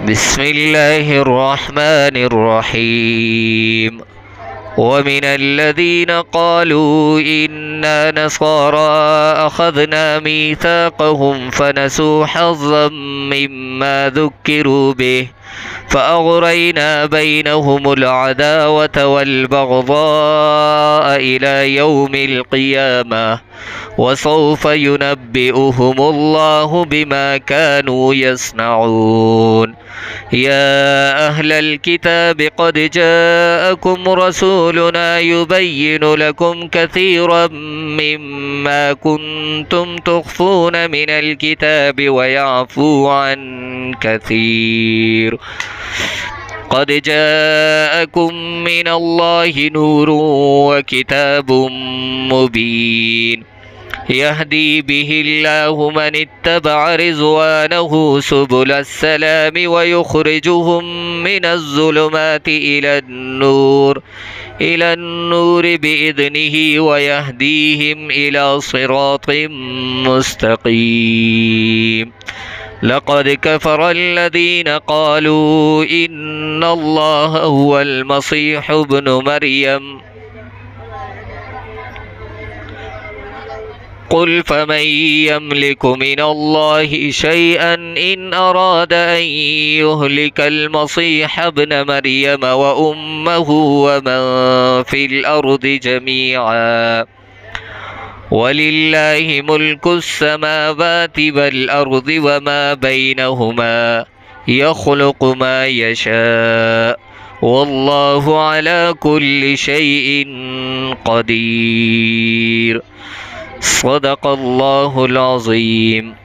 بسم الله الرحمن الرحيم. ومن الذين قالوا إنا نصارى أخذنا ميثاقهم فنسوا حظا مما ذكروا به فأغرينا بينهم العداوة والبغضاء إلى يوم القيامة وسوف ينبئهم الله بما كانوا يصنعون. يا أهل الكتاب قد جاءكم رسولنا يبين لكم كثيرا مما كنتم تخفون من الكتاب ويعفو عن كثير. قد جاءكم من الله نور وكتاب مبين يهدي به الله من اتبع رضوانه سبل السلام ويخرجهم من الظلمات إلى النور بإذنه ويهديهم إلى صراط مستقيم. لقد كفر الذين قالوا إن الله هو المسيح ابن مريم قل فمن يملك من الله شيئا إن أراد أن يهلك المسيح ابن مريم وأمه ومن في الأرض جميعا ولله ملك السماوات والأرض وما بينهما يخلق ما يشاء والله على كل شيء قدير. صدق الله العظيم.